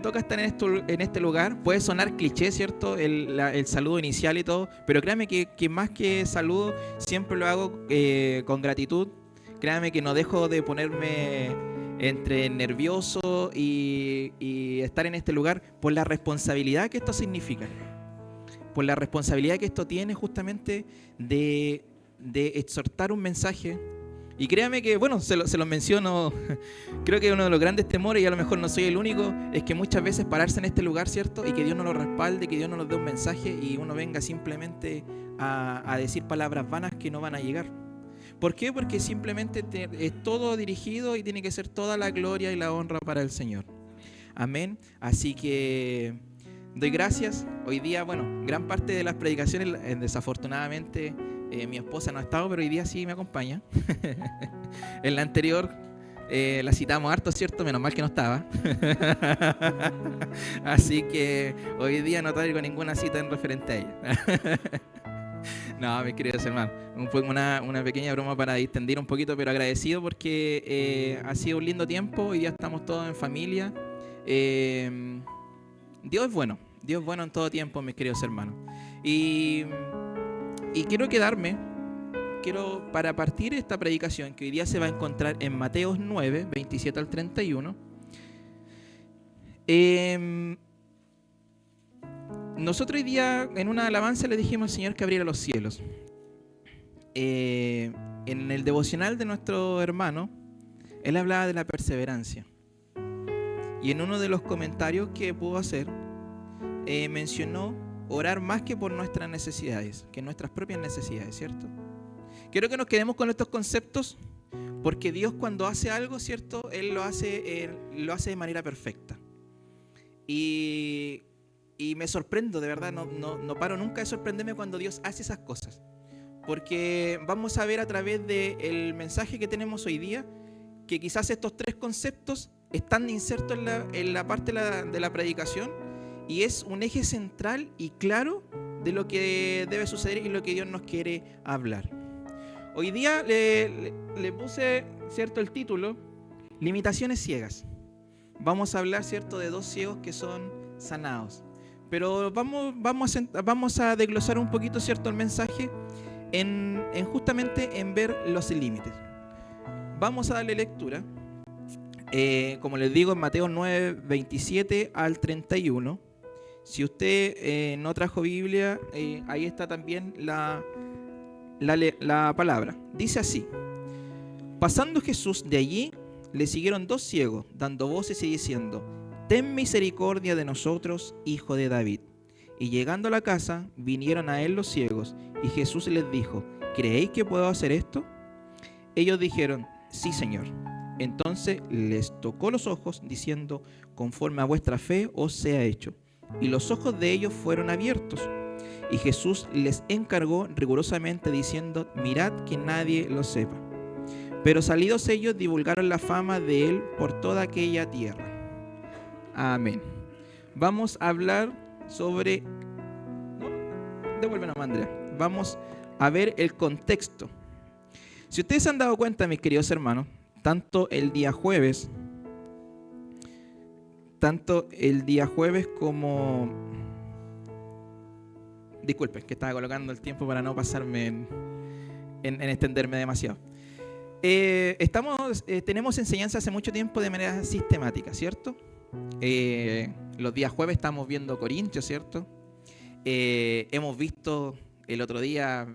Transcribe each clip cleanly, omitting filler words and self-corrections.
toca estar en este lugar. Puede sonar cliché, ¿cierto? El saludo inicial y todo, pero créame que más que saludo, siempre lo hago con gratitud. Créame que no dejo de ponerme entre nervioso y estar en este lugar por la responsabilidad que esto significa, por la responsabilidad que esto tiene justamente de exhortar un mensaje. Y créame que, bueno, se lo menciono, creo que uno de los grandes temores, y a lo mejor no soy el único, es que muchas veces pararse en este lugar, ¿cierto? Y que Dios no lo respalde, que Dios no nos dé un mensaje y uno venga simplemente a decir palabras vanas que no van a llegar. ¿Por qué? Porque simplemente es todo dirigido y tiene que ser toda la gloria y la honra para el Señor. Amén. Así que doy gracias. Hoy día, bueno, gran parte de las predicaciones, desafortunadamente, mi esposa no ha estado, pero hoy día sí me acompaña. En la anterior la citamos harto, ¿cierto? Menos mal que no estaba. Así que hoy día no traigo ninguna cita en referente a ella. No, mis queridos hermanos, una pequeña broma para distender un poquito, pero agradecido porque ha sido un lindo tiempo. Hoy día estamos todos en familia. Dios es bueno en todo tiempo, mis queridos hermanos. Y quiero para partir esta predicación que hoy día se va a encontrar en Mateos 9, 27 al 31. Nosotros hoy día en una alabanza le dijimos al Señor que abriera los cielos. En el devocional de nuestro hermano, él hablaba de la perseverancia. Y en uno de los comentarios que pudo hacer, mencionó orar más que por nuestras necesidades, que nuestras propias necesidades, ¿cierto? Quiero que nos quedemos con estos conceptos, porque Dios cuando hace algo, ¿cierto? Él lo hace de manera perfecta. Y me sorprendo, de verdad, no paro nunca de sorprenderme cuando Dios hace esas cosas. Porque vamos a ver a través del mensaje que tenemos hoy día, que quizás estos tres conceptos están insertos en la parte de la predicación, y es un eje central y claro de lo que debe suceder y lo que Dios nos quiere hablar. Hoy día le puse, ¿cierto?, el título, Limitaciones ciegas. Vamos a hablar, ¿cierto?, de dos ciegos que son sanados. Pero vamos a desglosar un poquito, ¿cierto?, el mensaje justamente en ver los límites. Vamos a darle lectura, como les digo, en Mateo 9, 27 al 31. Si usted no trajo Biblia, ahí está también la palabra. Dice así: pasando Jesús de allí, le siguieron dos ciegos, dando voces y diciendo: ten misericordia de nosotros, hijo de David. Y llegando a la casa, vinieron a él los ciegos, y Jesús les dijo: ¿creéis que puedo hacer esto? Ellos dijeron: sí, Señor. Entonces les tocó los ojos, diciendo: conforme a vuestra fe os sea hecho. Y los ojos de ellos fueron abiertos. Y Jesús les encargó rigurosamente, diciendo: mirad que nadie lo sepa. Pero salidos ellos, divulgaron la fama de él por toda aquella tierra. Amén. Vamos a hablar sobre... No, devuélvenos, Andrea. Vamos a ver el contexto. Si ustedes se han dado cuenta, mis queridos hermanos, tanto el día jueves como... Disculpen, que estaba colocando el tiempo para no pasarme en extenderme demasiado. Tenemos enseñanza hace mucho tiempo de manera sistemática, ¿cierto? Los días jueves estamos viendo Corintios, ¿cierto? Hemos visto el otro día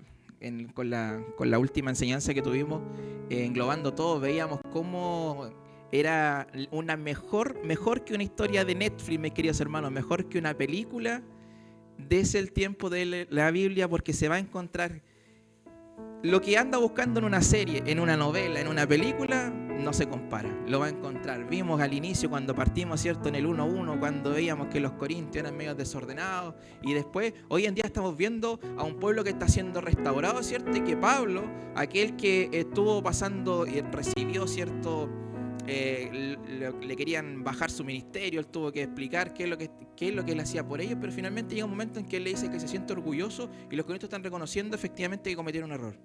con la última enseñanza que tuvimos, englobando todo, veíamos cómo era una mejor que una historia de Netflix, mis queridos hermanos, mejor que una película. Dese el tiempo de la Biblia, porque se va a encontrar lo que anda buscando en una serie, en una novela, en una película, no se compara, lo va a encontrar. Vimos al inicio cuando partimos, ¿cierto?, en el 1:1, cuando veíamos que los corintios eran medio desordenados, y después, hoy en día estamos viendo a un pueblo que está siendo restaurado, ¿cierto?, y que Pablo, aquel que estuvo pasando y recibió, ¿cierto?, le querían bajar su ministerio, él tuvo que explicar qué es lo que él hacía por ellos, pero finalmente llega un momento en que él le dice que se siente orgulloso, y los corintios están reconociendo efectivamente que cometieron un error.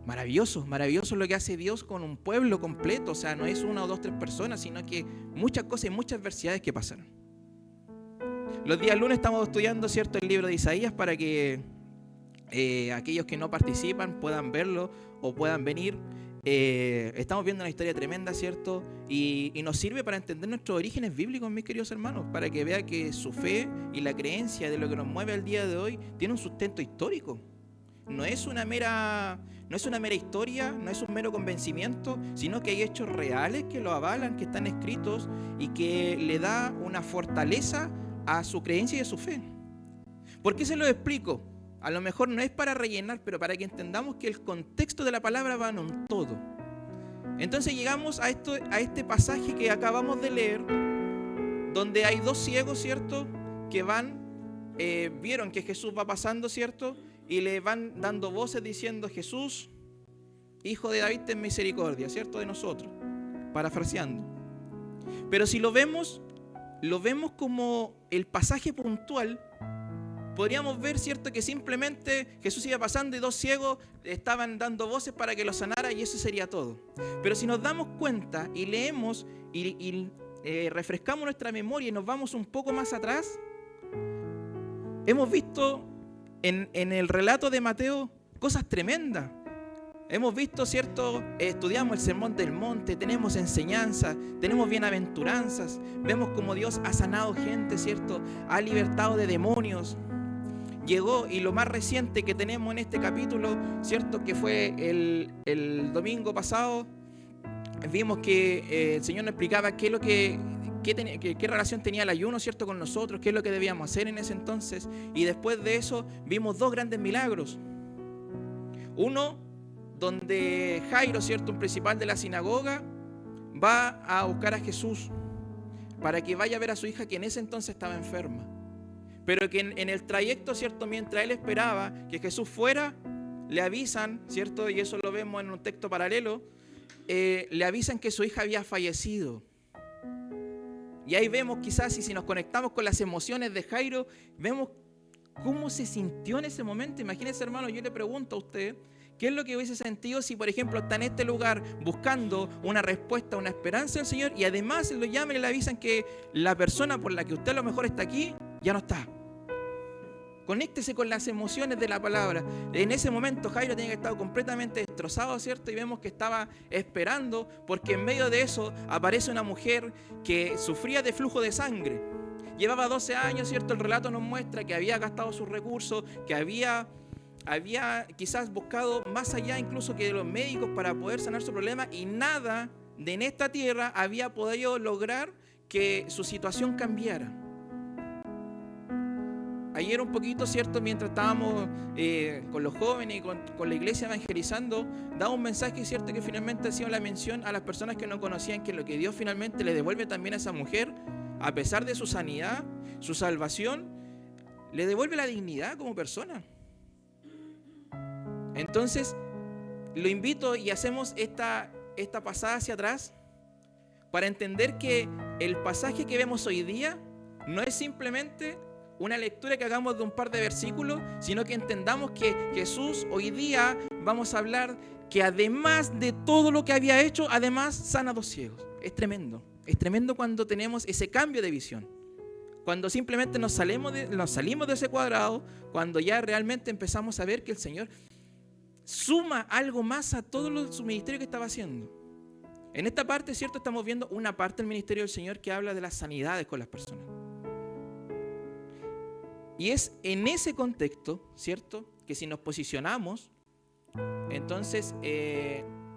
Maravilloso, maravilloso lo que hace Dios con un pueblo completo. O sea, no es una o dos, tres personas, sino que muchas cosas y muchas adversidades que pasaron. Los días lunes estamos estudiando, ¿cierto?, el libro de Isaías para que aquellos que no participan puedan verlo o puedan venir. Estamos viendo una historia tremenda, ¿cierto? Y nos sirve para entender nuestros orígenes bíblicos, mis queridos hermanos, para que vea que su fe y la creencia de lo que nos mueve al día de hoy tiene un sustento histórico. No es una mera historia, no es un mero convencimiento, sino que hay hechos reales que lo avalan, que están escritos y que le da una fortaleza a su creencia y a su fe. ¿Por qué se lo explico? A lo mejor no es para rellenar, pero para que entendamos que el contexto de la palabra va en un todo. Entonces llegamos a este pasaje que acabamos de leer, donde hay dos ciegos, ¿cierto?, que vieron que Jesús va pasando, ¿cierto?, y le van dando voces diciendo: Jesús, Hijo de David, ten misericordia, ¿cierto?, de nosotros, parafraseando. Pero si lo vemos como el pasaje puntual, podríamos ver, ¿cierto?, que simplemente Jesús iba pasando y dos ciegos estaban dando voces para que lo sanara y eso sería todo. Pero si nos damos cuenta y leemos y refrescamos nuestra memoria y nos vamos un poco más atrás, hemos visto en el relato de Mateo cosas tremendas. Hemos visto, ¿cierto?, estudiamos el Sermón del Monte, tenemos enseñanzas, tenemos bienaventuranzas, vemos cómo Dios ha sanado gente, ¿cierto?, ha libertado de demonios. Llegó, y lo más reciente que tenemos en este capítulo, ¿cierto?, que fue el domingo pasado, vimos que el Señor nos explicaba qué relación tenía el ayuno, ¿cierto?, con nosotros, qué es lo que debíamos hacer en ese entonces. Y después de eso vimos dos grandes milagros. Uno, donde Jairo, ¿cierto?, un principal de la sinagoga, va a buscar a Jesús para que vaya a ver a su hija, que en ese entonces estaba enferma. Pero que en el trayecto, ¿cierto?, mientras él esperaba que Jesús fuera, le avisan, ¿cierto?, y eso lo vemos en un texto paralelo, le avisan que su hija había fallecido. Y ahí vemos, quizás, y si nos conectamos con las emociones de Jairo, vemos cómo se sintió en ese momento. Imagínense, hermano, yo le pregunto a usted, ¿qué es lo que hubiese sentido si, por ejemplo, está en este lugar buscando una respuesta, una esperanza del Señor, y además lo llaman y le avisan que la persona por la que usted a lo mejor está aquí, ya no está? Conéctese con las emociones de la palabra. En ese momento Jairo tenía que estar completamente destrozado, ¿cierto? Y vemos que estaba esperando, porque en medio de eso aparece una mujer que sufría de flujo de sangre. Llevaba 12 años, ¿cierto? El relato nos muestra que había gastado sus recursos, que había quizás buscado más allá incluso que de los médicos para poder sanar su problema, y nada de en esta tierra había podido lograr que su situación cambiara. Ayer un poquito, ¿cierto?, mientras estábamos con los jóvenes y con la iglesia evangelizando, daba un mensaje, ¿cierto?, que finalmente hacía la mención a las personas que no conocían que lo que Dios finalmente le devuelve también a esa mujer, a pesar de su sanidad, su salvación, le devuelve la dignidad como persona. Entonces, lo invito y hacemos esta pasada hacia atrás para entender que el pasaje que vemos hoy día no es simplemente una lectura que hagamos de un par de versículos, sino que entendamos que Jesús hoy día, vamos a hablar que además de todo lo que había hecho, además sana a dos ciegos. Es tremendo cuando tenemos ese cambio de visión, cuando simplemente nos salimos de ese cuadrado, cuando ya realmente empezamos a ver que el Señor suma algo más a todo su ministerio que estaba haciendo. En esta parte, ¿cierto?, estamos viendo una parte del ministerio del Señor que habla de las sanidades con las personas. Y es en ese contexto, ¿cierto?, que si nos posicionamos, entonces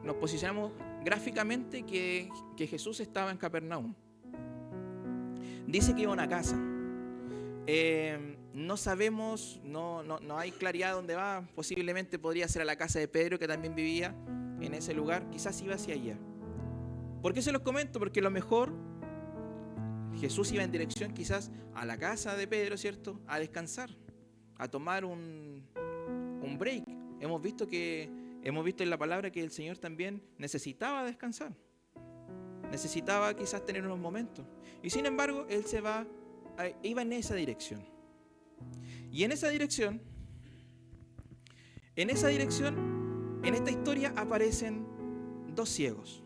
nos posicionamos gráficamente que Jesús estaba en Capernaum. Dice que iba a una casa. No sabemos, no hay claridad dónde va. Posiblemente podría ser a la casa de Pedro, que también vivía en ese lugar. Quizás iba hacia allá. ¿Por qué se los comento? Porque a lo mejor Jesús iba en dirección quizás a la casa de Pedro, ¿cierto?, a descansar, a tomar un break. Hemos visto en la palabra que el Señor también necesitaba descansar, necesitaba quizás tener unos momentos. Y sin embargo, Él iba en esa dirección. Y en esa dirección en esta historia aparecen dos ciegos.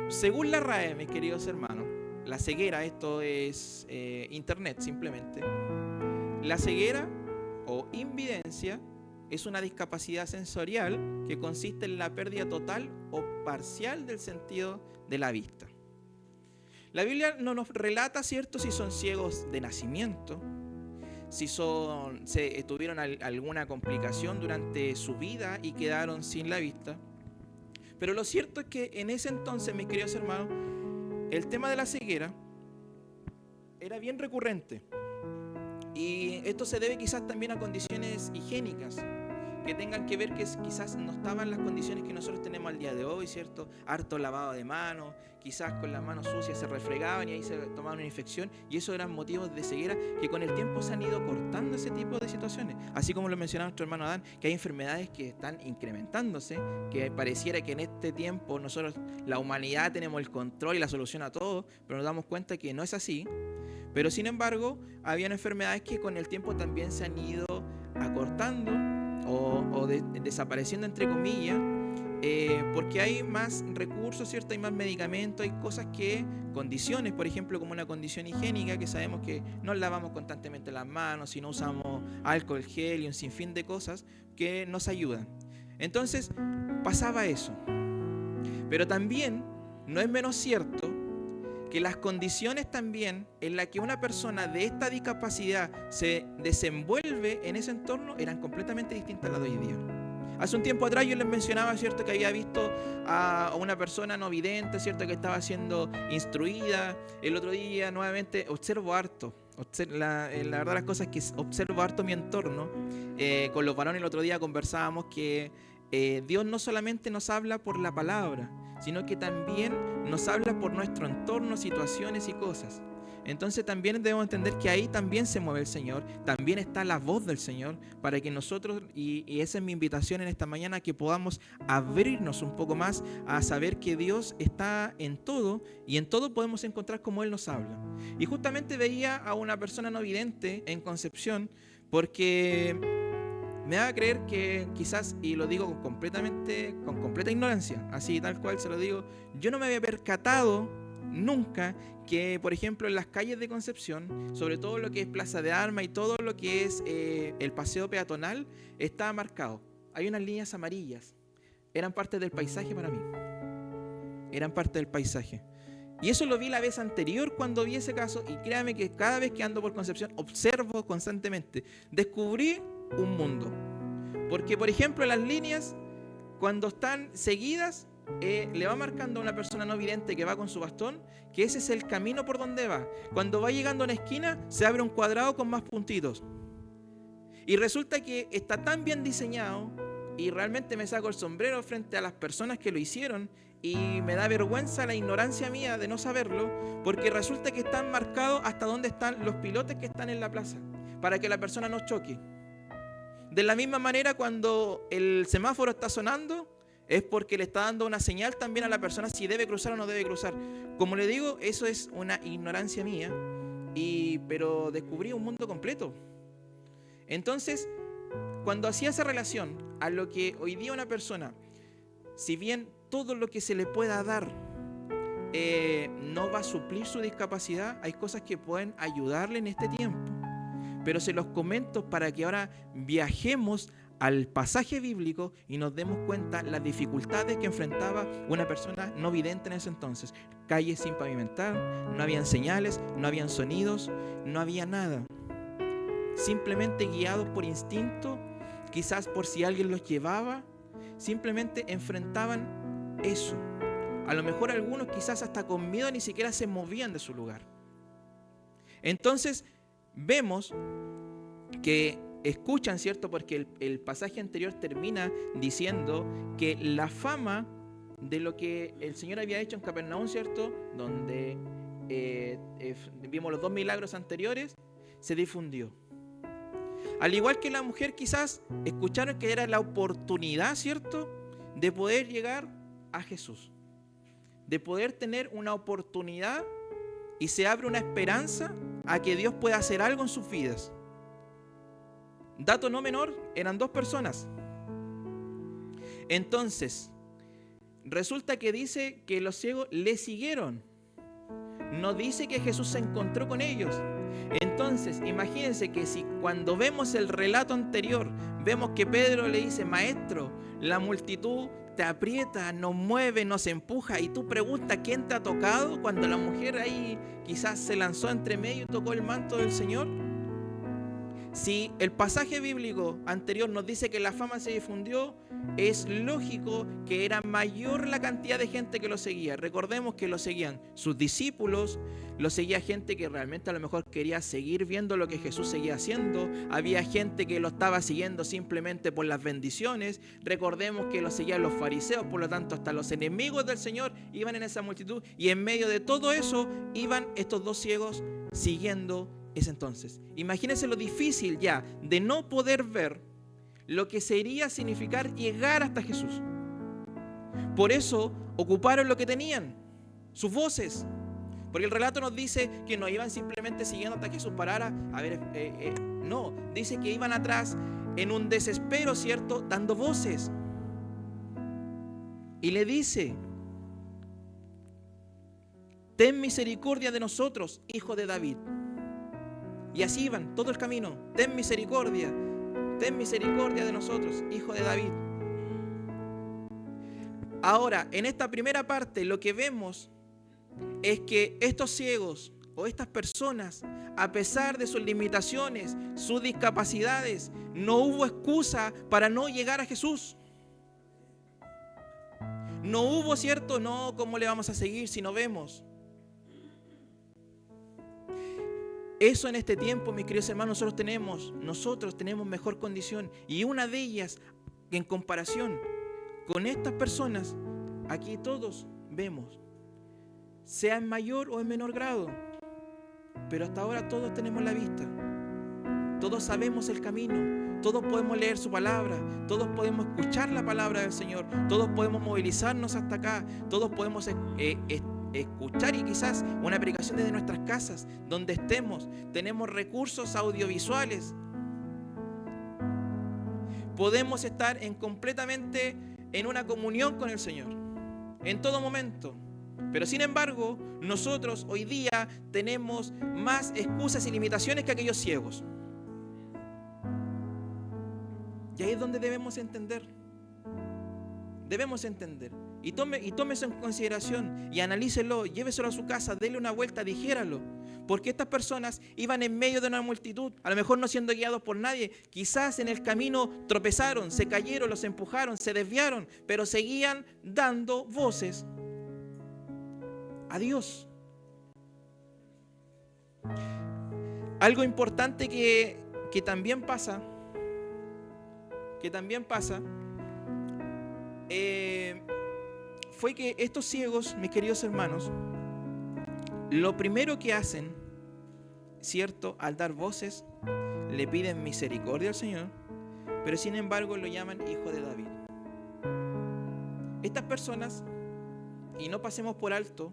Según la RAE, mis queridos hermanos, la ceguera, esto es internet simplemente, la ceguera o invidencia es una discapacidad sensorial que consiste en la pérdida total o parcial del sentido de la vista. La Biblia no nos relata, ¿cierto?, si son ciegos de nacimiento, si tuvieron alguna complicación durante su vida y quedaron sin la vista. Pero lo cierto es que en ese entonces, mis queridos hermanos, el tema de la ceguera era bien recurrente. Y esto se debe quizás también a condiciones higiénicas que tengan que ver que quizás no estaban las condiciones que nosotros tenemos al día de hoy, ¿cierto? Harto lavado de manos, quizás con las manos sucias se refregaban y ahí se tomaban una infección, y eso eran motivos de ceguera que con el tiempo se han ido cortando ese tipo de situaciones. Así como lo mencionaba nuestro hermano Adán, que hay enfermedades que están incrementándose, que pareciera que en este tiempo nosotros, la humanidad, tenemos el control y la solución a todo, pero nos damos cuenta que no es así. Pero sin embargo, habían enfermedades que con el tiempo también se han ido acortando o desapareciendo, entre comillas, porque hay más recursos, ¿cierto? Hay más medicamentos, hay cosas condiciones, por ejemplo, como una condición higiénica, que sabemos que nos lavamos constantemente las manos y no usamos alcohol gel y un sinfín de cosas que nos ayudan. Entonces, pasaba eso. Pero también no es menos cierto que las condiciones también en las que una persona de esta discapacidad se desenvuelve en ese entorno eran completamente distintas a las de hoy día. Hace un tiempo atrás yo les mencionaba, ¿cierto?, que había visto a una persona no vidente, ¿cierto?, que estaba siendo instruida. El otro día nuevamente observo harto. La verdad, las cosas es que observo harto mi entorno. Con los varones el otro día conversábamos que Dios no solamente nos habla por la palabra, sino que también nos habla por nuestro entorno, situaciones y cosas. Entonces también debemos entender que ahí también se mueve el Señor, también está la voz del Señor, para que nosotros, y esa es mi invitación en esta mañana, que podamos abrirnos un poco más a saber que Dios está en todo, y en todo podemos encontrar cómo Él nos habla. Y justamente veía a una persona no vidente en Concepción, porque me da a creer que quizás, y lo digo con completa ignorancia, así tal cual se lo digo, yo no me había percatado nunca que, por ejemplo, en las calles de Concepción, sobre todo lo que es Plaza de Armas y todo lo que es el paseo peatonal, está marcado. Hay unas líneas amarillas. Eran parte del paisaje para mí. Eran parte del paisaje. Y eso lo vi la vez anterior cuando vi ese caso, y créame que cada vez que ando por Concepción observo constantemente. Descubrí un mundo. Porque, por ejemplo, las líneas, cuando están seguidas, le va marcando a una persona no vidente que va con su bastón que ese es el camino por donde va. Cuando va llegando a una esquina, se abre un cuadrado con más puntitos. Y resulta que está tan bien diseñado, y realmente me saco el sombrero frente a las personas que lo hicieron, y me da vergüenza la ignorancia mía de no saberlo, porque resulta que están marcados hasta donde están los pilotes que están en la plaza, para que la persona no choque. De la misma manera, cuando el semáforo está sonando, es porque le está dando una señal también a la persona si debe cruzar o no debe cruzar. Como le digo, eso es una ignorancia mía, pero descubrí un mundo completo. Entonces, cuando hacía esa relación a lo que hoy día una persona, si bien todo lo que se le pueda dar no va a suplir su discapacidad, hay cosas que pueden ayudarle en este tiempo. Pero se los comento para que ahora viajemos al pasaje bíblico y nos demos cuenta las dificultades que enfrentaba una persona no vidente en ese entonces. Calles sin pavimentar, no habían señales, no habían sonidos, no había nada. Simplemente guiados por instinto, quizás por si alguien los llevaba, simplemente enfrentaban eso. A lo mejor algunos quizás hasta con miedo ni siquiera se movían de su lugar. Entonces vemos que escuchan, ¿cierto? Porque el pasaje anterior termina diciendo que la fama de lo que el Señor había hecho en Capernaum, ¿cierto?, donde vimos los 2 milagros anteriores, se difundió. Al igual que la mujer, quizás escucharon que era la oportunidad, ¿cierto?, de poder llegar a Jesús, de poder tener una oportunidad, y se abre una esperanza a que Dios pueda hacer algo en sus vidas. Dato no menor, eran 2 personas. Entonces, resulta que dice que los ciegos le siguieron. No dice que Jesús se encontró con ellos. Entonces, imagínense que si cuando vemos el relato anterior, vemos que Pedro le dice: Maestro, la multitud te aprieta, nos mueve, nos empuja, y tú preguntas quién te ha tocado, cuando la mujer ahí quizás se lanzó entre medio y tocó el manto del Señor. Si el pasaje bíblico anterior nos dice que la fama se difundió, es lógico que era mayor la cantidad de gente que lo seguía. Recordemos que lo seguían sus discípulos, lo seguía gente que realmente a lo mejor quería seguir viendo lo que Jesús seguía haciendo. Había gente que lo estaba siguiendo simplemente por las bendiciones. Recordemos que lo seguían los fariseos, por lo tanto hasta los enemigos del Señor iban en esa multitud, y en medio de todo eso iban estos dos ciegos siguiendo ese entonces. Imagínense lo difícil ya de no poder ver lo que sería significar llegar hasta Jesús. Por eso ocuparon lo que tenían, sus voces. Porque el relato nos dice que no iban simplemente siguiendo hasta que Jesús parara. No, dice que iban atrás en un desespero, ¿cierto? Dando voces. Y le dice: ten misericordia de nosotros, hijo de David. Y así iban todo el camino: ten misericordia de nosotros, hijo de David. Ahora, en esta primera parte lo que vemos es que estos ciegos o estas personas, a pesar de sus limitaciones, sus discapacidades, no hubo excusa para no llegar a Jesús. No hubo, ¿cierto? No, ¿cómo le vamos a seguir si no vemos? Eso en este tiempo, mis queridos hermanos, nosotros tenemos mejor condición. Y una de ellas, en comparación con estas personas, aquí todos vemos, sea en mayor o en menor grado, pero hasta ahora todos tenemos la vista, todos sabemos el camino, todos podemos leer su palabra, todos podemos escuchar la palabra del Señor, todos podemos movilizarnos hasta acá, todos podemos escuchar, y quizás una predicación desde nuestras casas, donde estemos. Tenemos recursos audiovisuales, podemos estar completamente en una comunión con el Señor en todo momento. Pero sin embargo, nosotros hoy día tenemos más excusas y limitaciones que aquellos ciegos. Y ahí es donde debemos entender. Y tome eso en consideración y analícelo, lléveselo a su casa, déle una vuelta, dijéralo. Porque estas personas iban en medio de una multitud, a lo mejor no siendo guiados por nadie. Quizás en el camino tropezaron, se cayeron, los empujaron, se desviaron, pero seguían dando voces a Dios. Algo importante que también pasa, fue que estos ciegos, mis queridos hermanos, lo primero que hacen, ¿cierto? Al dar voces, le piden misericordia al Señor, pero sin embargo lo llaman hijo de David. Estas personas, y no pasemos por alto,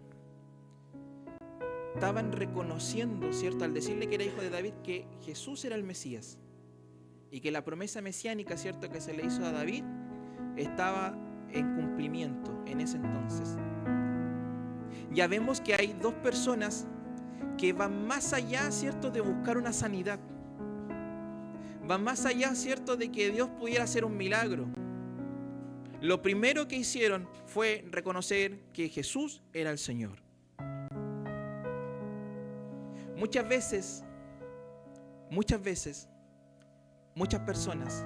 estaban reconociendo, ¿cierto? Al decirle que era hijo de David, que Jesús era el Mesías, y que la promesa mesiánica, ¿cierto?, que se le hizo a David, estaba en cumplimiento en ese entonces. Ya vemos que hay dos personas que van más allá, ¿cierto?, de buscar una sanidad. Van más allá, ¿cierto?, de que Dios pudiera hacer un milagro. Lo primero que hicieron fue reconocer que Jesús era el Señor. Muchas veces, muchas personas,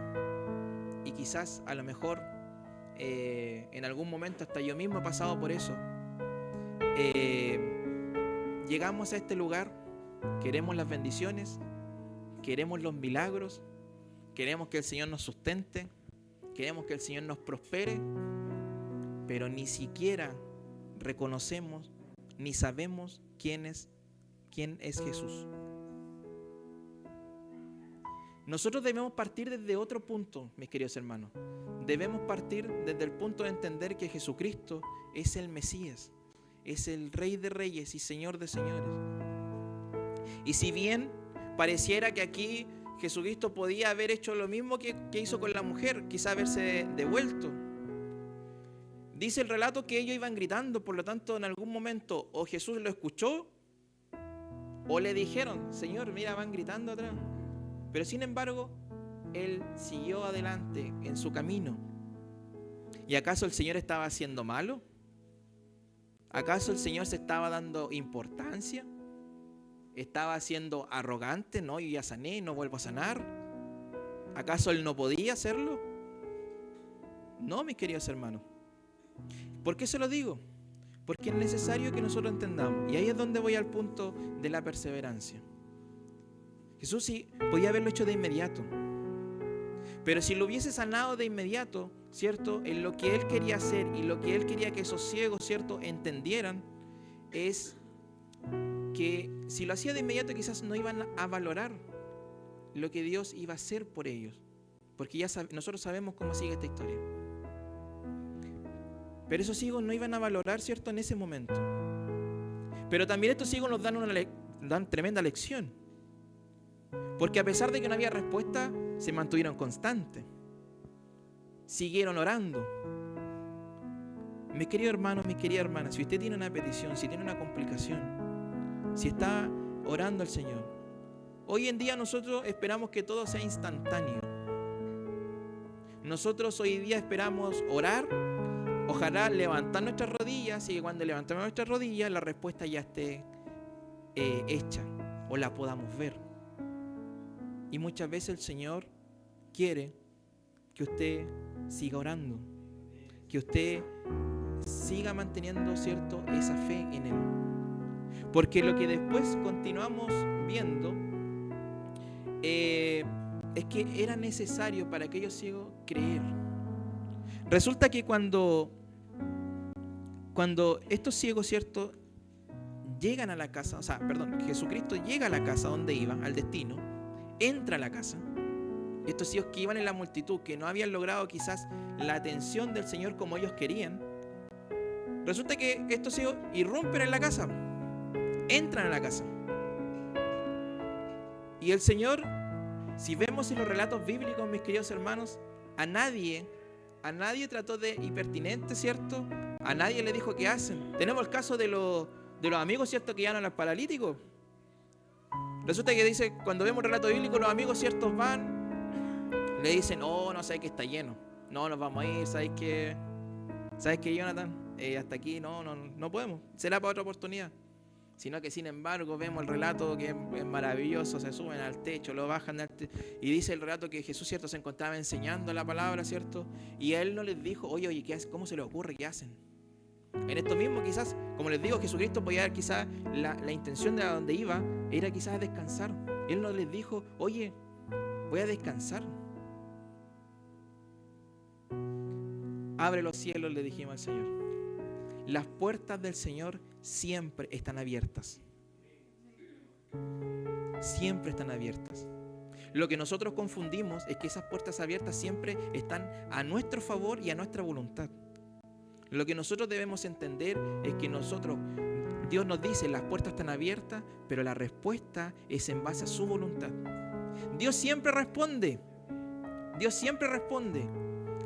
y quizás a lo mejor en algún momento hasta yo mismo he pasado por eso, llegamos a este lugar, queremos las bendiciones, queremos los milagros, queremos que el Señor nos sustente, queremos que el Señor nos prospere, pero ni siquiera reconocemos ni sabemos quién es Jesús. Nosotros debemos partir desde otro punto, mis queridos hermanos. Debemos partir desde el punto de entender que Jesucristo es el Mesías, es el Rey de Reyes y Señor de Señores. Y si bien pareciera que aquí Jesucristo podía haber hecho lo mismo que hizo con la mujer, quizá haberse devuelto, Dice el relato que ellos iban gritando, por lo tanto en algún momento o Jesús lo escuchó o le dijeron, Señor, mira, van gritando atrás. Pero sin embargo, él siguió adelante en su camino. ¿Y acaso el Señor estaba haciendo malo? ¿Acaso el Señor se estaba dando importancia? ¿Estaba siendo arrogante? No, yo ya sané, no vuelvo a sanar. ¿Acaso él no podía hacerlo? No, mis queridos hermanos. ¿Por qué se lo digo? Porque es necesario que nosotros entendamos. Y ahí es donde voy al punto de la perseverancia. Jesús sí podía haberlo hecho de inmediato. Pero si lo hubiese sanado de inmediato, ¿cierto? En lo que él quería hacer y lo que él quería que esos ciegos, ¿cierto?, entendieran, es que si lo hacía de inmediato quizás no iban a valorar lo que Dios iba a hacer por ellos. Porque ya nosotros sabemos cómo sigue esta historia. Pero esos ciegos no iban a valorar, ¿cierto?, en ese momento. Pero también estos ciegos nos dan tremenda lección. Porque a pesar de que no había respuesta, se mantuvieron constantes. Siguieron orando. Mis queridos hermanos, mis queridas hermanas, si usted tiene una petición, si tiene una complicación, si está orando al Señor, hoy en día nosotros esperamos que todo sea instantáneo. Nosotros hoy día esperamos orar, ojalá levantar nuestras rodillas y que cuando levantemos nuestras rodillas la respuesta ya esté hecha o la podamos ver. Y muchas veces el Señor quiere que usted siga orando, que usted siga manteniendo, ¿cierto?, esa fe en Él. Porque lo que después continuamos viendo es que era necesario para aquellos ciegos creer. Resulta que cuando estos ciegos, ¿cierto?, llegan a la casa, Jesucristo llega a la casa donde iban, al destino, entra a la casa. Estos ciegos que iban en la multitud, que no habían logrado quizás la atención del Señor como ellos querían, resulta que estos ciegos irrumpen en la casa, entran a la casa. Y el Señor, si vemos en los relatos bíblicos, mis queridos hermanos, a nadie trató de impertinente, ¿cierto? A nadie le dijo qué hacen. Tenemos el caso de los amigos, ¿cierto?, que llaman al paralítico. Resulta que dice, cuando vemos el relato bíblico, los amigos, ¿ciertos?, van, le dicen, oh, no, sabes que está lleno, no, nos vamos a ir, sabes que Jonathan, hasta aquí no podemos, será para otra oportunidad. Sino que sin embargo vemos el relato que es maravilloso, se suben al techo, lo bajan y dice el relato que Jesús, ¿cierto?, se encontraba enseñando la palabra, ¿cierto? Y él no les dijo, oye, ¿cómo se les ocurre? ¿Qué hacen? En esto mismo quizás, como les digo, Jesucristo podía dar quizás la intención de a donde iba, era quizás descansar. Él no les dijo, oye, voy a descansar. Abre los cielos, le dijimos al Señor. Las puertas del Señor siempre están abiertas. Siempre están abiertas. Lo que nosotros confundimos es que esas puertas abiertas siempre están a nuestro favor y a nuestra voluntad. Lo que nosotros debemos entender es que Dios nos dice, las puertas están abiertas, pero la respuesta es en base a su voluntad. Dios siempre responde. Dios siempre responde.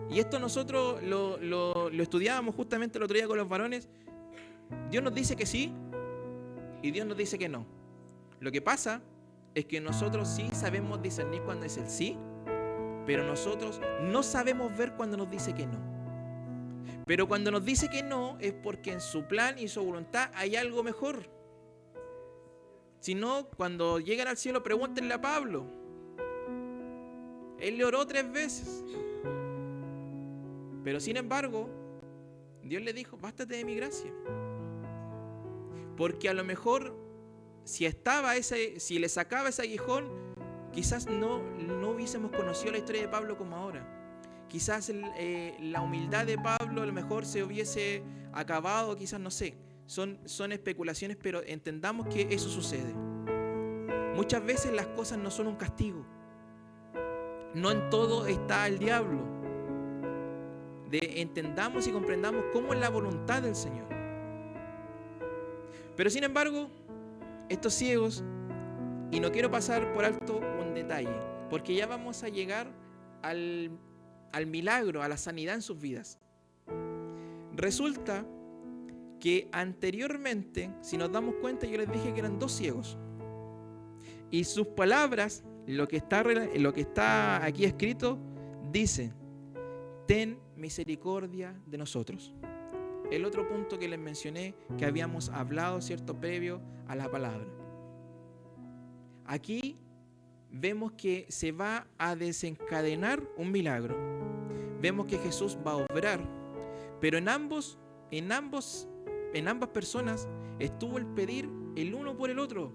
Y esto nosotros lo estudiábamos justamente el otro día con los varones. Dios nos dice que sí y Dios nos dice que no. Lo que pasa es que nosotros sí sabemos discernir cuando es el sí, pero nosotros no sabemos ver cuando nos dice que no. Pero cuando nos dice que no es porque en su plan y su voluntad hay algo mejor. Si no, cuando llegan al cielo, pregúntenle a Pablo. Él le oró 3 veces. Pero sin embargo, Dios le dijo, bástate de mi gracia. Porque a lo mejor, si le sacaba ese aguijón, quizás no hubiésemos conocido la historia de Pablo como ahora. Quizás la humildad de Pablo a lo mejor se hubiese acabado, quizás no sé. Son especulaciones, pero entendamos que eso sucede. Muchas veces las cosas no son un castigo. No en todo está el diablo. Entendamos y comprendamos cómo es la voluntad del Señor. Pero sin embargo, estos ciegos, y no quiero pasar por alto un detalle, porque ya vamos a llegar al milagro, a la sanidad en sus vidas. Resulta que anteriormente, si nos damos cuenta, yo les dije que eran 2 ciegos. Y sus palabras, lo que está aquí escrito, dice: ten misericordia de nosotros. El otro punto que les mencioné, que habíamos hablado, ¿cierto?, previo a la palabra. Aquí vemos que se va a desencadenar un milagro. Vemos que Jesús va a obrar, pero en ambas personas estuvo el pedir el uno por el otro.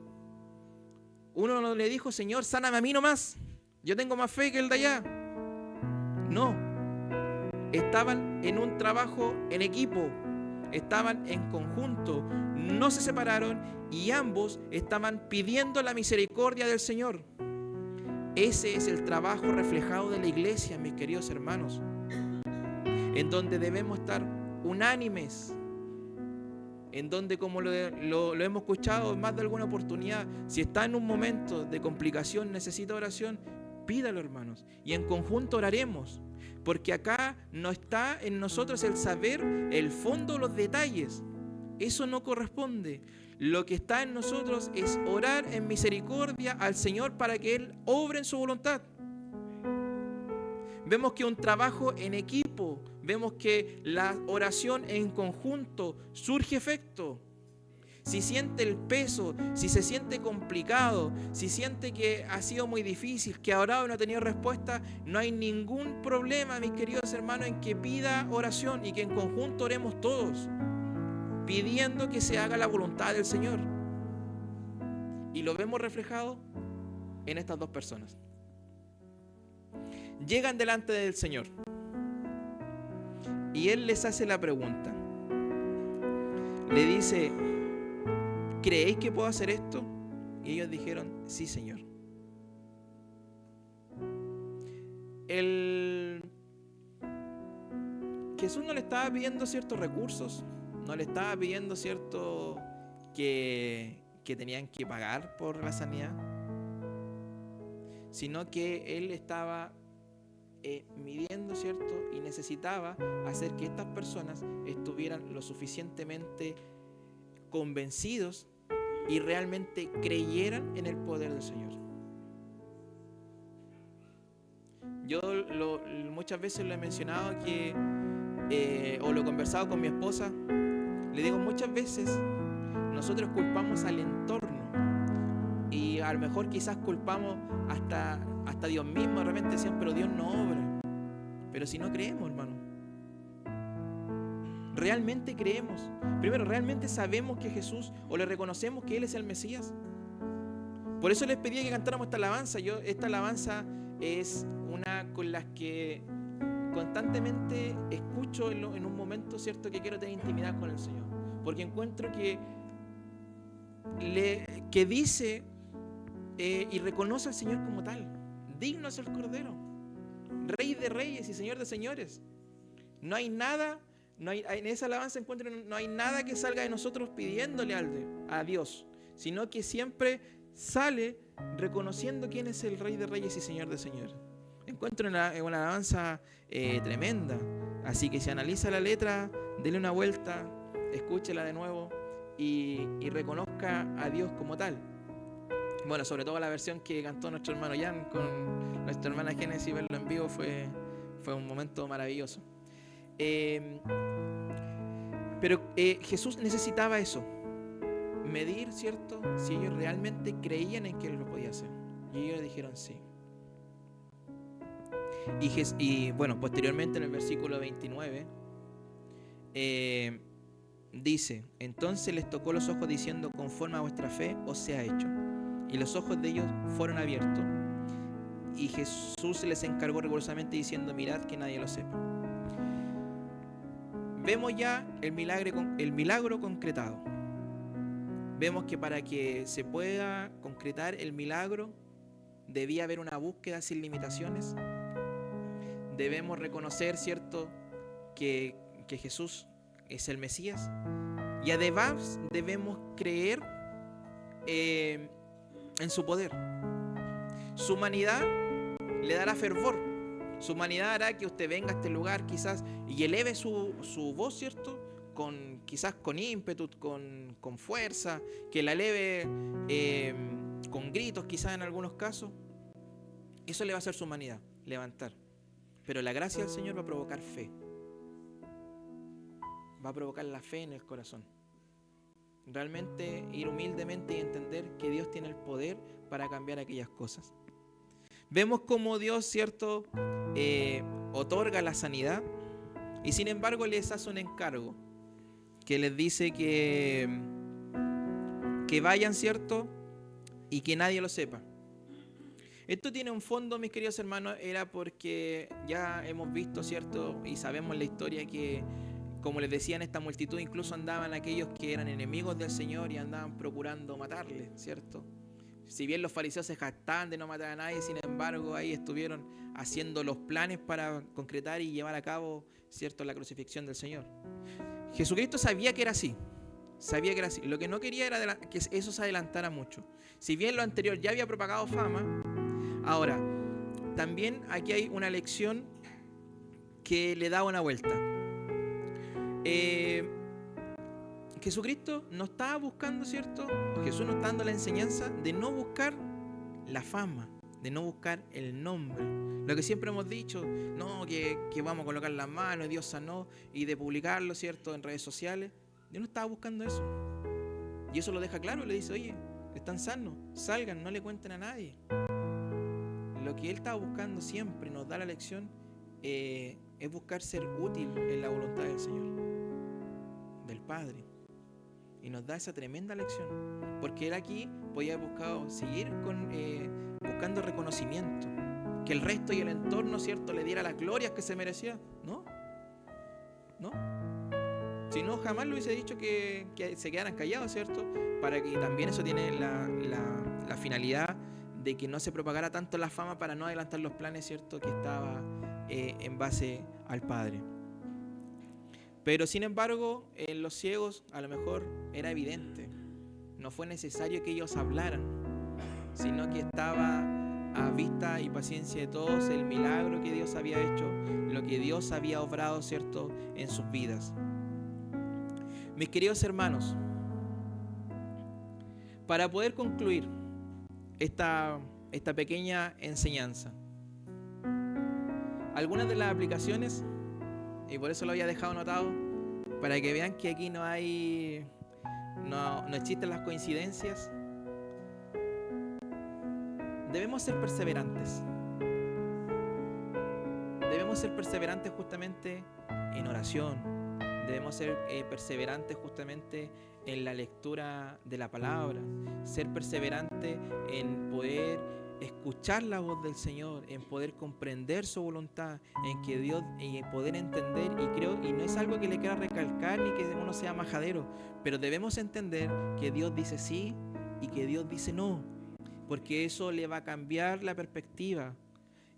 Uno no le dijo: Señor, sáname a mí nomás, yo tengo más fe que el de allá. No, estaban en un trabajo en equipo, estaban en conjunto, no se separaron y ambos estaban pidiendo la misericordia del Señor. Ese es el trabajo reflejado de la iglesia, mis queridos hermanos, en donde debemos estar unánimes, en donde, como lo hemos escuchado en más de alguna oportunidad, si está en un momento de complicación, necesita oración, pídalo, hermanos, y en conjunto oraremos, porque acá no está en nosotros el saber el fondo, los detalles. Eso no corresponde. Lo que está en nosotros es orar en misericordia al Señor para que Él obre en su voluntad. Vemos que un trabajo en equipo, vemos que la oración en conjunto surge efecto. Si siente el peso, si se siente complicado, si siente que ha sido muy difícil, que ha orado y no ha tenido respuesta, no hay ningún problema, mis queridos hermanos, en que pida oración y que en conjunto oremos todos, pidiendo que se haga la voluntad del Señor. Y lo vemos reflejado en estas 2 personas. Llegan delante del Señor y Él les hace la pregunta. Le dice: ¿creéis que puedo hacer esto? Y ellos dijeron: sí, Señor. Jesús no le estaba pidiendo ciertos recursos, no le estaba pidiendo cierto que tenían que pagar por la sanidad, sino que Él estaba midiendo, ¿cierto? Y necesitaba hacer que estas personas estuvieran lo suficientemente convencidos y realmente creyeran en el poder del Señor. Yo muchas veces lo he mencionado o lo he conversado con mi esposa. Le digo, muchas veces nosotros culpamos al entorno y a lo mejor quizás culpamos hasta Dios mismo. De repente decían: pero Dios no obra. Pero si no creemos, hermano, ¿realmente creemos? Primero, ¿realmente sabemos que Jesús, o le reconocemos que Él es el Mesías? Por eso les pedía que cantáramos esta alabanza. Esta alabanza es una con las que constantemente escucho en un momento, ¿cierto?, que quiero tener intimidad con el Señor, porque encuentro que dice y reconoce al Señor como tal. Digno es el Cordero, Rey de reyes y Señor de señores. No hay nada, en esa alabanza encuentro, no hay nada que salga de nosotros pidiéndole a Dios, sino que siempre sale reconociendo quién es el Rey de reyes y Señor de señores. Encuentro una alabanza tremenda. Así que si analiza la letra, dele una vuelta, escúchela de nuevo y reconozca a Dios como tal. Bueno, sobre todo la versión que cantó nuestro hermano Jan con nuestra hermana Génesis, verlo en vivo fue un momento maravilloso. Pero Jesús necesitaba eso, medir, ¿cierto?, si ellos realmente creían en que Él lo podía hacer. Y ellos dijeron sí. Y bueno, posteriormente en el versículo 29 dice: entonces les tocó los ojos diciendo: conforme a vuestra fe os sea hecho. Y los ojos de ellos fueron abiertos, y Jesús les encargó rigurosamente diciendo: mirad que nadie lo sepa. Vemos ya el milagro concretado. Vemos que para que se pueda concretar el milagro debía haber una búsqueda sin limitaciones. Debemos reconocer, ¿cierto?, que Jesús es el Mesías. Y además debemos creer en su poder. Su humanidad le dará fervor, Su humanidad hará que usted venga a este lugar quizás y eleve su voz, ¿cierto? Quizás con ímpetu, con fuerza, que la eleve con gritos quizás en algunos casos. Eso le va a hacer su humanidad, levantar. Pero la gracia del Señor va a provocar fe. Va a provocar la fe en el corazón. Realmente ir humildemente y entender que Dios tiene el poder para cambiar aquellas cosas. Vemos cómo Dios, ¿cierto?, otorga la sanidad y sin embargo les hace un encargo que les dice que vayan, ¿cierto?, y que nadie lo sepa. Esto tiene un fondo, mis queridos hermanos, era porque ya hemos visto, ¿cierto?, y sabemos la historia que, como les decían, esta multitud incluso andaban aquellos que eran enemigos del Señor y andaban procurando matarle, ¿cierto? Si bien los fariseos se jactaban de no matar a nadie, sin embargo ahí estuvieron haciendo los planes para concretar y llevar a cabo, ¿cierto?, la crucifixión del Señor. Jesucristo sabía que era así. Sabía que era así. Lo que no quería era que eso se adelantara mucho. Si bien lo anterior ya había propagado fama, ahora, también aquí hay una lección que le da una vuelta. Jesucristo no estaba buscando, ¿cierto? Jesús nos está dando la enseñanza de no buscar la fama, de no buscar el nombre. Lo que siempre hemos dicho, no, que vamos a colocar las manos, Dios sanó, y de publicarlo, ¿cierto?, en redes sociales. Dios no estaba buscando eso. Y eso lo deja claro, le dice, oye, están sanos, salgan, no le cuenten a nadie. Lo que Él estaba buscando siempre, nos da la lección, es buscar ser útil en la voluntad del Señor, del Padre. Y nos da esa tremenda lección. Porque Él aquí podía haber buscado seguir buscando reconocimiento. Que el resto y el entorno, ¿cierto?, le diera las glorias que se merecía. No. Si no, jamás le hubiese dicho que se quedaran callados, ¿cierto? Para que también eso tiene la finalidad de que no se propagara tanto la fama para no adelantar los planes, ¿cierto?, que estaba en base al Padre. Pero sin embargo, en los ciegos a lo mejor era evidente. No fue necesario que ellos hablaran, sino que estaba a vista y paciencia de todos el milagro que Dios había hecho, lo que Dios había obrado, ¿cierto?, en sus vidas. Mis queridos hermanos, para poder concluir esta pequeña enseñanza, algunas de las aplicaciones, y por eso lo había dejado anotado, para que vean que aquí no existen las coincidencias. Debemos ser perseverantes. Debemos ser perseverantes justamente en oración. Debemos ser perseverantes justamente en la lectura de la palabra. Ser perseverantes en poder escuchar la voz del Señor, en poder comprender su voluntad, en que Dios, y poder entender, y no es algo que le quiera recalcar ni que uno sea majadero, pero debemos entender que Dios dice sí y que Dios dice no, porque eso le va a cambiar la perspectiva.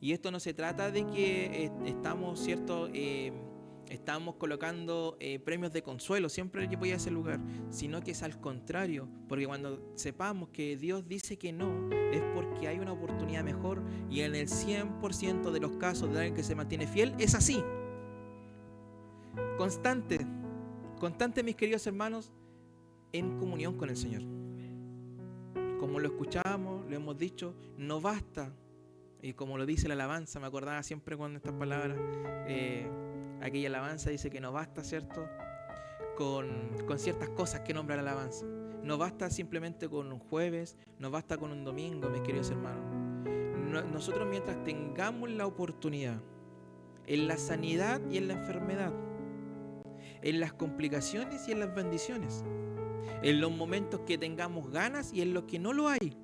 Y esto no se trata de que estamos, ¿cierto?, estamos colocando premios de consuelo siempre que voy a ese lugar, sino que es al contrario, porque cuando sepamos que Dios dice que no, es porque hay una oportunidad mejor, y en el 100% de los casos de alguien que se mantiene fiel, es así. Constante, mis queridos hermanos, en comunión con el Señor. Como lo escuchamos, lo hemos dicho, no basta, y como lo dice la alabanza, me acordaba siempre cuando estas palabras, aquella alabanza dice que no basta, ¿cierto?, con ciertas cosas que nombra la alabanza. No basta simplemente con un jueves, no basta con un domingo, mis queridos hermanos. Nosotros, mientras tengamos la oportunidad, en la sanidad y en la enfermedad, en las complicaciones y en las bendiciones, en los momentos que tengamos ganas y en los que no lo hay,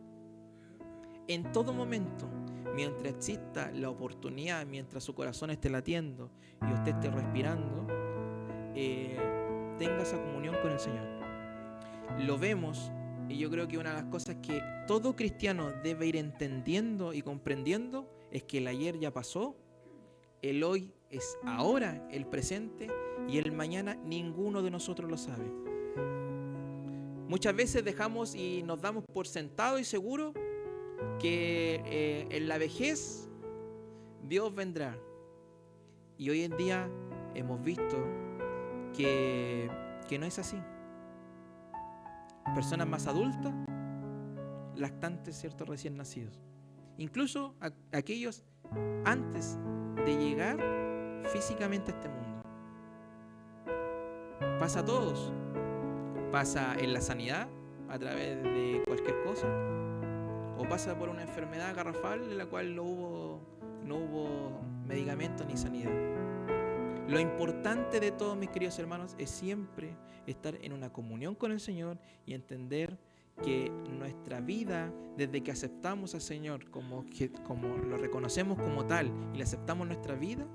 en todo momento, mientras exista la oportunidad, mientras su corazón esté latiendo y usted esté respirando, tenga esa comunión con el Señor. Lo vemos, y yo creo que una de las cosas que todo cristiano debe ir entendiendo y comprendiendo es que el ayer ya pasó, el hoy es ahora, el presente, y el mañana ninguno de nosotros lo sabe. Muchas veces dejamos y nos damos por sentado y seguro que en la vejez Dios vendrá. Y hoy en día hemos visto que no es así. Personas más adultas, lactantes, ¿cierto? Recién nacidos. Incluso aquellos antes de llegar físicamente a este mundo. Pasa a todos. Pasa en la sanidad, a través de cualquier cosa, o pasa por una enfermedad garrafal en la cual no hubo medicamento ni sanidad. Lo importante de todo, mis queridos hermanos, es siempre estar en una comunión con el Señor y entender que nuestra vida, desde que aceptamos al Señor como lo reconocemos como tal y le aceptamos nuestra vida,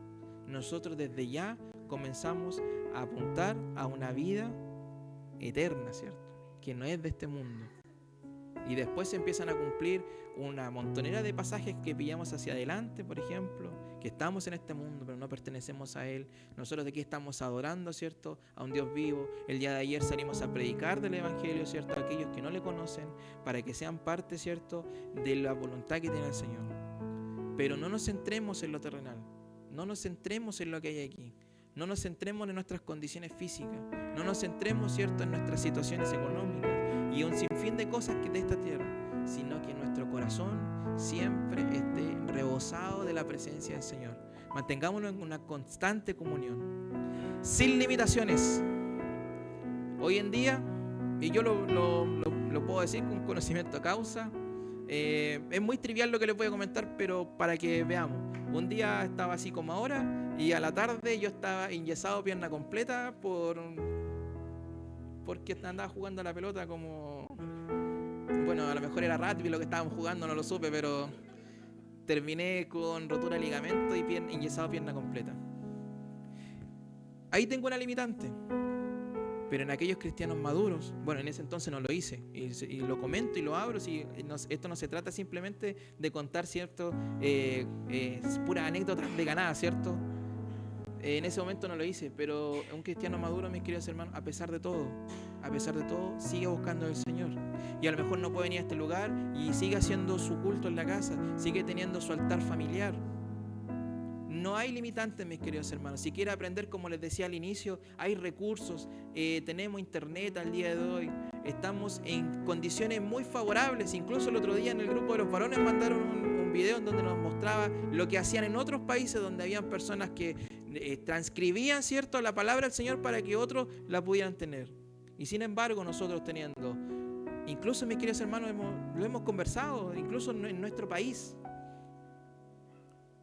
nosotros desde ya comenzamos a apuntar a una vida eterna, ¿cierto? Que no es de este mundo. Y después se empiezan a cumplir una montonera de pasajes que pillamos hacia adelante, por ejemplo, que estamos en este mundo pero no pertenecemos a él. Nosotros de aquí estamos adorando, ¿cierto?, a un Dios vivo. El día de ayer salimos a predicar del Evangelio, ¿cierto?, a aquellos que no le conocen, para que sean parte, ¿cierto?, de la voluntad que tiene el Señor. Pero no nos centremos en lo terrenal, no nos centremos en lo que hay aquí. No nos centremos en nuestras condiciones físicas, no nos centremos, ¿cierto?, en nuestras situaciones económicas y un sinfín de cosas que de esta tierra, sino que nuestro corazón siempre esté rebosado de la presencia del Señor. Mantengámonos en una constante comunión, sin limitaciones. Hoy en día, y yo lo puedo decir con conocimiento de causa, es muy trivial lo que les voy a comentar, pero para que veamos. Un día estaba así como ahora, y a la tarde yo estaba enyesado pierna completa porque andaba jugando a la pelota como... Bueno, a lo mejor era rugby lo que estábamos jugando, no lo supe, pero terminé con rotura de ligamento y enyesado pierna completa. Ahí tengo una limitante. Pero en aquellos cristianos maduros, bueno, en ese entonces no lo hice, y lo comento y lo abro. Esto no se trata simplemente de contar, ¿cierto?, puras anécdotas de ganada, ¿cierto? En ese momento no lo hice, pero un cristiano maduro, mis queridos hermanos, a pesar de todo, sigue buscando al Señor. Y a lo mejor no puede venir a este lugar y sigue haciendo su culto en la casa, sigue teniendo su altar familiar. No hay limitantes, mis queridos hermanos. Si quiere aprender, como les decía al inicio, hay recursos, tenemos internet al día de hoy, estamos en condiciones muy favorables. Incluso el otro día en el grupo de los varones mandaron un video en donde nos mostraba lo que hacían en otros países donde habían personas que transcribían, ¿cierto?, la palabra del Señor para que otros la pudieran tener. Y sin embargo, nosotros teniendo, incluso, mis queridos hermanos, lo hemos conversado, incluso en nuestro país.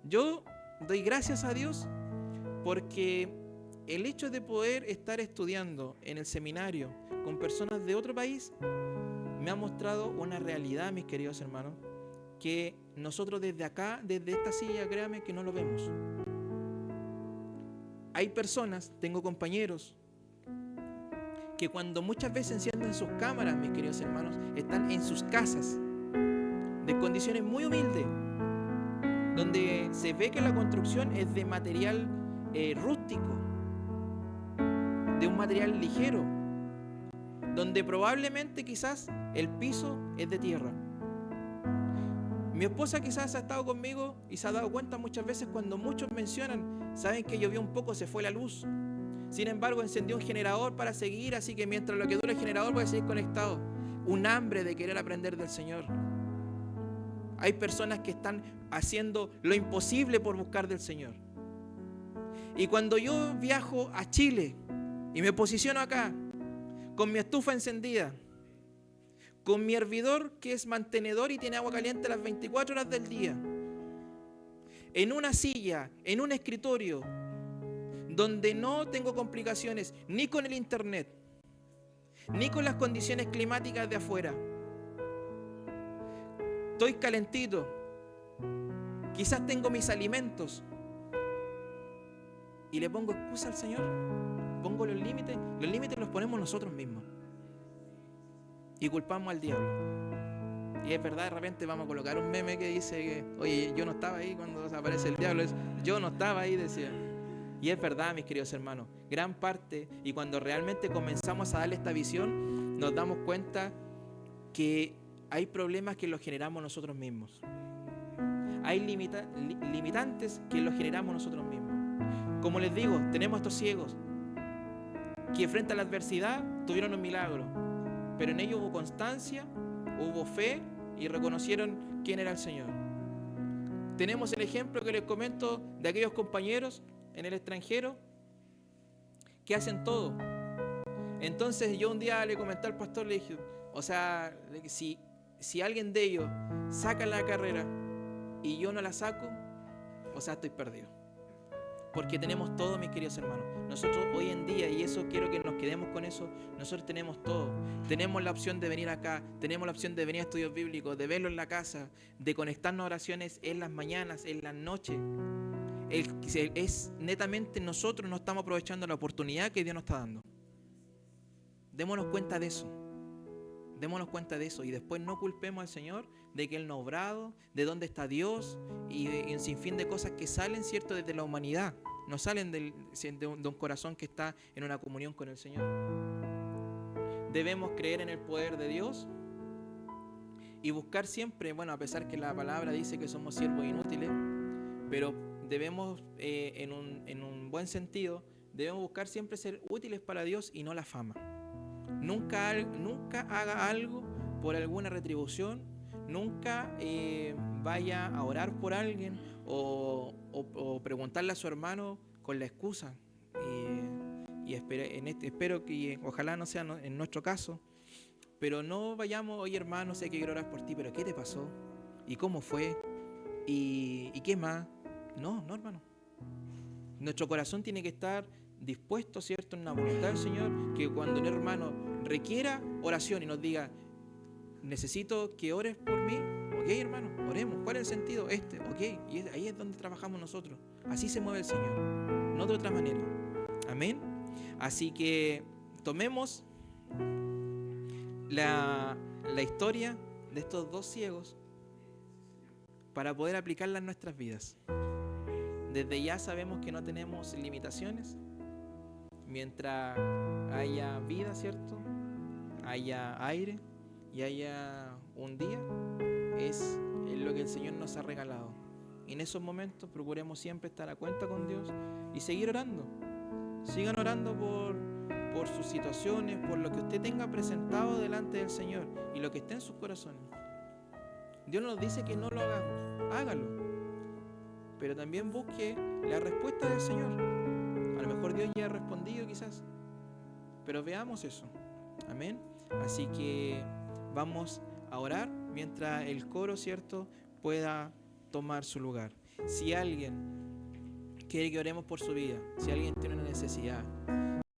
Yo doy gracias a Dios porque el hecho de poder estar estudiando en el seminario con personas de otro país me ha mostrado una realidad, mis queridos hermanos, que nosotros desde acá, desde esta silla, créanme que no lo vemos. Hay personas, tengo compañeros, que cuando muchas veces encienden sus cámaras, mis queridos hermanos, están en sus casas, de condiciones muy humildes, donde se ve que la construcción es de material rústico, de un material ligero, donde probablemente quizás el piso es de tierra. Mi esposa quizás ha estado conmigo y se ha dado cuenta muchas veces cuando muchos mencionan, saben que llovió un poco, se fue la luz. Sin embargo, encendió un generador para seguir, así que mientras lo que dure el generador voy a seguir conectado. Un hambre de querer aprender del Señor. Hay personas que están haciendo lo imposible por buscar del Señor. Y cuando yo viajo a Chile y me posiciono acá, con mi estufa encendida, con mi hervidor que es mantenedor y tiene agua caliente las 24 horas del día, en una silla, en un escritorio, donde no tengo complicaciones ni con el internet, ni con las condiciones climáticas de afuera. Estoy calentito, quizás tengo mis alimentos y le pongo excusa al Señor, pongo los límites los ponemos nosotros mismos y culpamos al diablo. Y es verdad, de repente vamos a colocar un meme que dice que, oye, yo no estaba ahí cuando aparece el diablo, yo no estaba ahí, decía. Y es verdad, mis queridos hermanos, gran parte, y cuando realmente comenzamos a darle esta visión, nos damos cuenta que hay problemas que los generamos nosotros mismos. hay limitantes que los generamos nosotros mismos. Como les digo, tenemos estos ciegos que frente a la adversidad tuvieron un milagro, pero en ello hubo constancia, hubo fe y reconocieron quién era el Señor. Tenemos el ejemplo que les comento de aquellos compañeros en el extranjero que hacen todo. Entonces yo un día le comenté al pastor, le dije, o sea, si alguien de ellos saca la carrera y yo no la saco, o sea, estoy perdido. Porque tenemos todo, mis queridos hermanos. Nosotros hoy en día, y eso quiero que nos quedemos con eso, nosotros tenemos todo. Tenemos la opción de venir acá, tenemos la opción de venir a estudios bíblicos, de verlo en la casa, de conectarnos a oraciones en las mañanas, en las noches. Es netamente nosotros no estamos aprovechando la oportunidad que Dios nos está dando. Démonos cuenta de eso. Démonos cuenta de eso y después no culpemos al Señor de que Él no ha obrado, de dónde está Dios y un sinfín de cosas que salen, ¿cierto?, desde la humanidad, no salen de un corazón que está en una comunión con el Señor. Debemos creer en el poder de Dios y buscar siempre, bueno, a pesar que la palabra dice que somos siervos inútiles, pero debemos, en un buen sentido, debemos buscar siempre ser útiles para Dios y no la fama. Nunca haga algo por alguna retribución, nunca vaya a orar por alguien o preguntarle a su hermano con la excusa. Espero que ojalá no sea en nuestro caso, pero no vayamos, oye hermano, sé que quiero orar por ti, pero ¿qué te pasó? ¿Y cómo fue? ¿Y qué más? No, hermano. Nuestro corazón tiene que estar dispuesto, ¿cierto?, en la voluntad del Señor, que cuando un hermano requiera oración y nos diga, necesito que ores por mí, ok hermano, oremos. ¿Cuál es el sentido? Ok, y ahí es donde trabajamos nosotros. Así se mueve el Señor, no de otra manera. Amén. Así que tomemos la historia de estos dos ciegos para poder aplicarla en nuestras vidas. Desde ya sabemos que no tenemos limitaciones. Mientras haya vida, ¿cierto?, haya aire y haya un día, es lo que el Señor nos ha regalado. Y en esos momentos procuremos siempre estar a cuenta con Dios y seguir orando. Sigan orando por sus situaciones, por lo que usted tenga presentado delante del Señor y lo que esté en sus corazones. Dios nos dice que no lo hagamos, hágalo. Pero también busque la respuesta del Señor. A lo mejor Dios ya ha respondido quizás, pero veamos eso. Amén. Así que vamos a orar mientras el coro, ¿cierto?, pueda tomar su lugar. Si alguien quiere que oremos por su vida, si alguien tiene una necesidad,